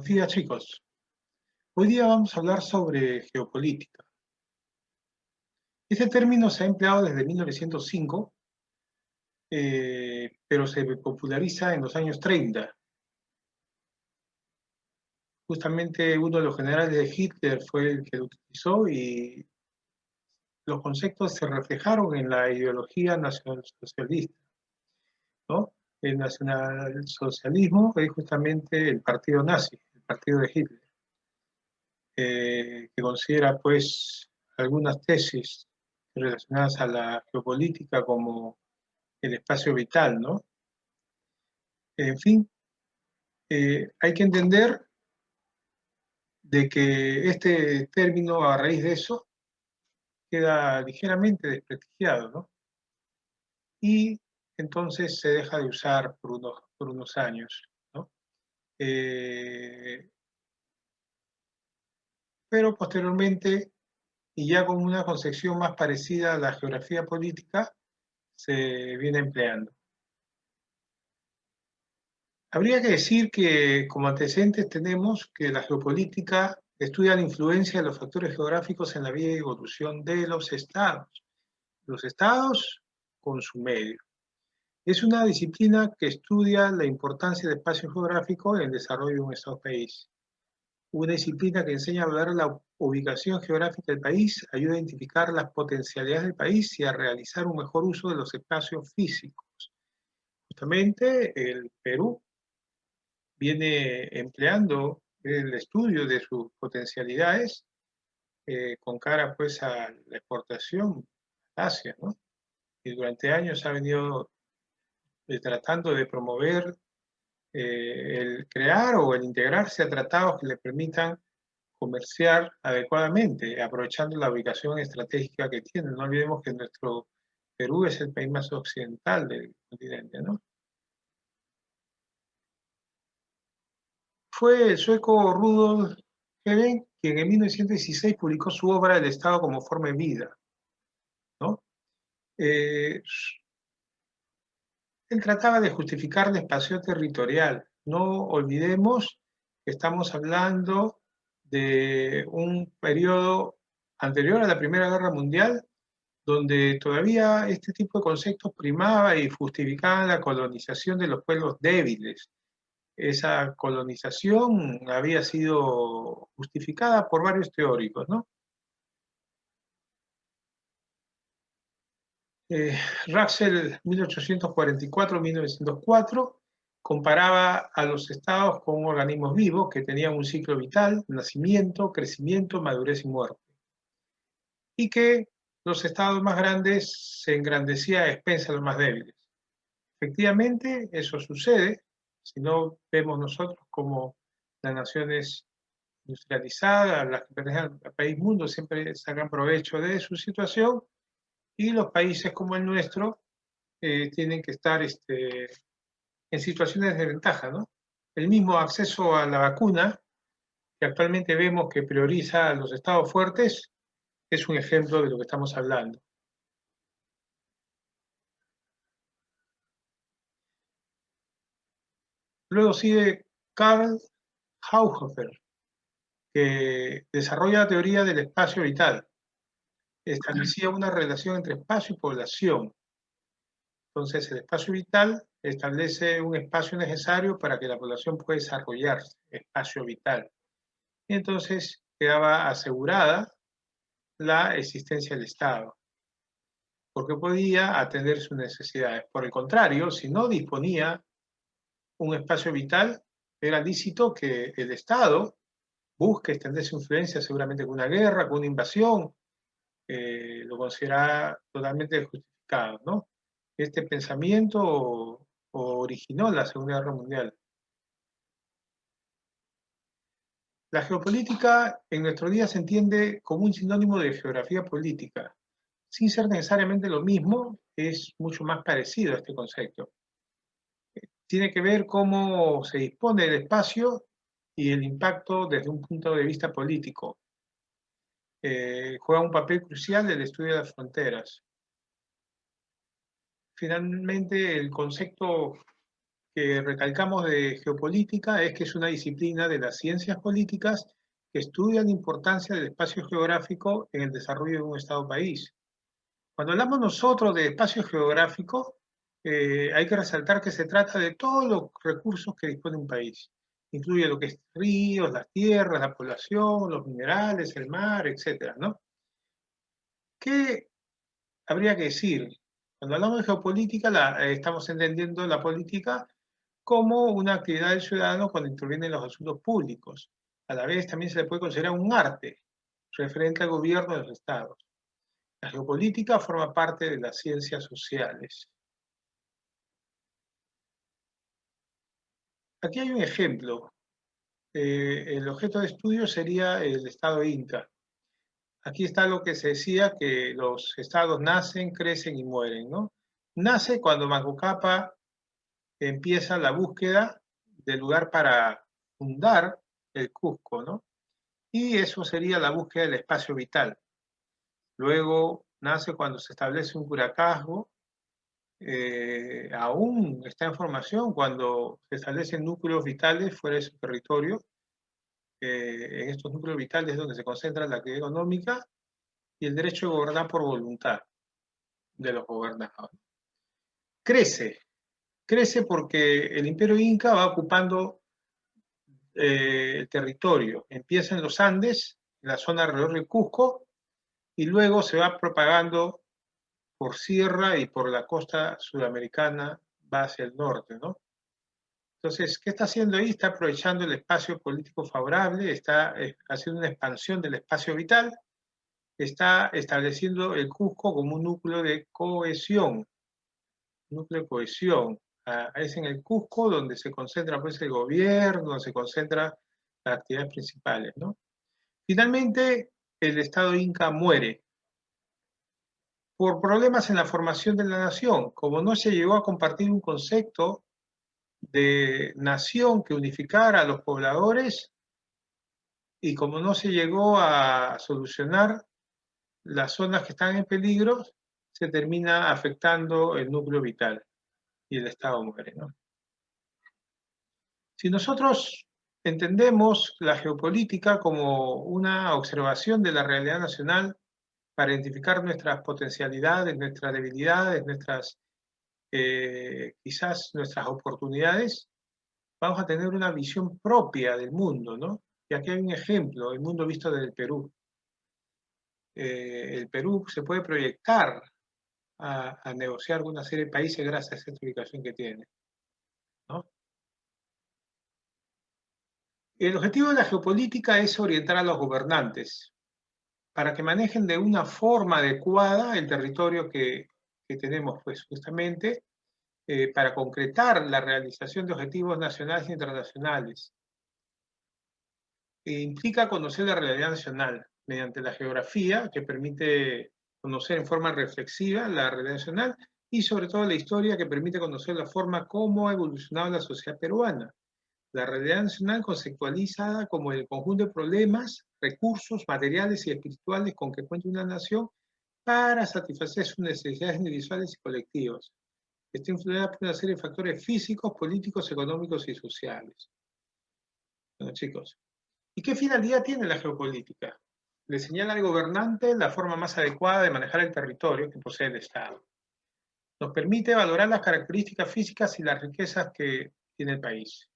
Días, chicos. Hoy día vamos a hablar sobre geopolítica. Este término se ha empleado desde 1905, pero se populariza en los años 30. Justamente uno de los generales de Hitler fue el que lo utilizó y los conceptos se reflejaron en la ideología nacionalsocialista, ¿no? El nacionalsocialismo es justamente el partido nazi, el partido de Hitler, que considera pues algunas tesis relacionadas a la geopolítica como el espacio vital, ¿no? En fin, hay que entender de que este término a raíz de eso queda ligeramente desprestigiado, ¿no? Y entonces se deja de usar por unos años, ¿no? Pero posteriormente, y ya con una concepción más parecida a la geografía política, se viene empleando. Habría que decir que como antecedentes tenemos que la geopolítica estudia la influencia de los factores geográficos en la vida y evolución de los estados con su medio. Es una disciplina que estudia la importancia del espacio geográfico en el desarrollo de un estado-país. Una disciplina que enseña a hablar de la ubicación geográfica del país, ayuda a identificar las potencialidades del país y a realizar un mejor uso de los espacios físicos. Justamente el Perú viene empleando el estudio de sus potencialidades con cara pues a la exportación a Asia, ¿no? Y durante años ha venido tratando de promover el crear o el integrarse a tratados que le permitan comerciar adecuadamente, aprovechando la ubicación estratégica que tiene. No olvidemos que nuestro Perú es el país más occidental del continente, ¿no? Fue el sueco Rudolf Helen quien en 1916 publicó su obra El Estado como forma de vida, ¿no? Él trataba de justificar la expansión territorial. No olvidemos que estamos hablando de un periodo anterior a la Primera Guerra Mundial, donde todavía este tipo de conceptos primaba y justificaban la colonización de los pueblos débiles. Esa colonización había sido justificada por varios teóricos, ¿no? Russell, 1844-1904, comparaba a los estados con organismos vivos que tenían un ciclo vital, nacimiento, crecimiento, madurez y muerte. Y que los estados más grandes se engrandecían a expensas de los más débiles. Efectivamente, eso sucede. Si no vemos nosotros como las naciones industrializadas, las que pertenecen al país mundo, siempre sacan provecho de su situación, y los países como el nuestro tienen que estar en situaciones de ventaja, ¿no? El mismo acceso a la vacuna, que actualmente vemos que prioriza a los estados fuertes, es un ejemplo de lo que estamos hablando. Luego sigue Karl Haushofer, que desarrolla la teoría del espacio vital. Establecía una relación entre espacio y población. Entonces, el espacio vital establece un espacio necesario para que la población pueda desarrollarse, espacio vital. Y entonces quedaba asegurada la existencia del Estado, porque podía atender sus necesidades. Por el contrario, si no disponía un espacio vital, era lícito que el Estado busque extender su influencia seguramente con una guerra, con una invasión, lo consideraba totalmente justificado, ¿no? Este pensamiento originó la Segunda Guerra Mundial. La geopolítica en nuestro día se entiende como un sinónimo de geografía política. Sin ser necesariamente lo mismo, es mucho más parecido a este concepto. Tiene que ver cómo se dispone del espacio y el impacto desde un punto de vista político. Juega un papel crucial el estudio de las fronteras. Finalmente, el concepto que recalcamos de geopolítica es que es una disciplina de las ciencias políticas que estudia la importancia del espacio geográfico en el desarrollo de un Estado-país. Cuando hablamos nosotros de espacio geográfico, hay que resaltar que se trata de todos los recursos que dispone un país. Incluye lo que es ríos, las tierras, la población, los minerales, el mar, etcétera, ¿no? ¿Qué habría que decir? Cuando hablamos de geopolítica, estamos entendiendo la política como una actividad del ciudadano cuando interviene en los asuntos públicos. A la vez también se le puede considerar un arte referente al gobierno de los estados. La geopolítica forma parte de las ciencias sociales. Aquí hay un ejemplo. El objeto de estudio sería el estado Inca. Aquí está lo que se decía, que los estados nacen, crecen y mueren, ¿no? Nace cuando Manco Cápac empieza la búsqueda del lugar para fundar el Cusco, ¿no? Y eso sería la búsqueda del espacio vital. Luego nace cuando se establece un Curacajo, aún está en formación cuando se establecen núcleos vitales fuera de su territorio. En estos núcleos vitales es donde se concentra la actividad económica y el derecho de gobernar por voluntad de los gobernados. Crece porque el imperio inca va ocupando el territorio. Empieza en los Andes, en la zona alrededor del Cusco, y luego se va propagando por sierra y por la costa sudamericana, va hacia el norte, ¿no? Entonces, ¿qué está haciendo ahí? Está aprovechando el espacio político favorable, está haciendo una expansión del espacio vital, está estableciendo el Cusco como un núcleo de cohesión, Es en el Cusco donde se concentra pues, el gobierno, donde se concentran las actividades principales, ¿no? Finalmente, el Estado Inca muere por problemas en la formación de la nación, como no se llegó a compartir un concepto de nación que unificara a los pobladores y como no se llegó a solucionar las zonas que están en peligro, se termina afectando el núcleo vital y el Estado muere, ¿no? Si nosotros entendemos la geopolítica como una observación de la realidad nacional para identificar nuestras potencialidades, nuestras debilidades, quizás nuestras oportunidades, vamos a tener una visión propia del mundo, ¿no? Y aquí hay un ejemplo, el mundo visto desde el Perú. El Perú se puede proyectar a negociar con una serie de países gracias a esta ubicación que tiene, ¿no? El objetivo de la geopolítica es orientar a los gobernantes para que manejen de una forma adecuada el territorio que tenemos, pues justamente para concretar la realización de objetivos nacionales e internacionales. Implica conocer la realidad nacional mediante la geografía, que permite conocer en forma reflexiva la realidad nacional, y sobre todo la historia, que permite conocer la forma como ha evolucionado la sociedad peruana. La realidad nacional conceptualizada como el conjunto de problemas, recursos, materiales y espirituales con que cuenta una nación para satisfacer sus necesidades individuales y colectivas. Está influida por una serie de factores físicos, políticos, económicos y sociales. Bueno, chicos, ¿y qué finalidad tiene la geopolítica? Le señala al gobernante la forma más adecuada de manejar el territorio que posee el Estado. Nos permite valorar las características físicas y las riquezas que tiene el país.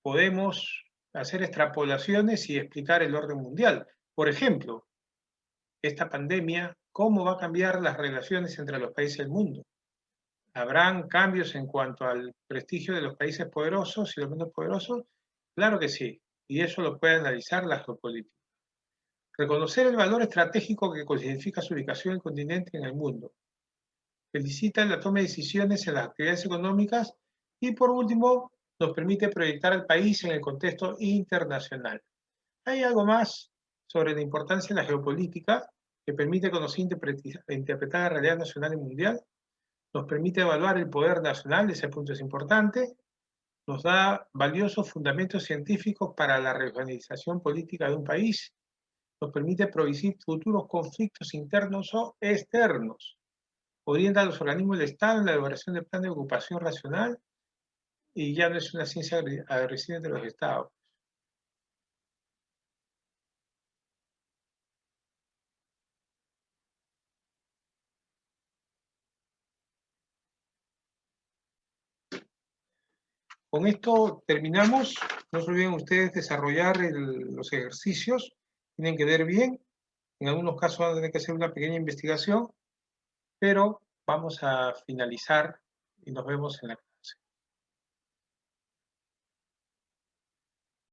Podemos hacer extrapolaciones y explicar el orden mundial. Por ejemplo, esta pandemia, ¿cómo va a cambiar las relaciones entre los países del mundo? ¿Habrán cambios en cuanto al prestigio de los países poderosos y los menos poderosos? Claro que sí, y eso lo puede analizar la geopolítica. Reconocer el valor estratégico que codifica su ubicación en el continente y en el mundo. Felicita la toma de decisiones en las actividades económicas y, por último, nos permite proyectar al país en el contexto internacional. Hay algo más sobre la importancia de la geopolítica que permite conocer e interpretar la realidad nacional y mundial. Nos permite evaluar el poder nacional, ese punto es importante. Nos da valiosos fundamentos científicos para la reorganización política de un país. Nos permite predecir futuros conflictos internos o externos. Orienta a los organismos del Estado en la elaboración del plan de ocupación racional y ya no es una ciencia agresiva entre los estados. Con esto terminamos. No se olviden ustedes desarrollar los ejercicios. Tienen que ver bien. En algunos casos van a tener que hacer una pequeña investigación, pero vamos a finalizar y nos vemos en la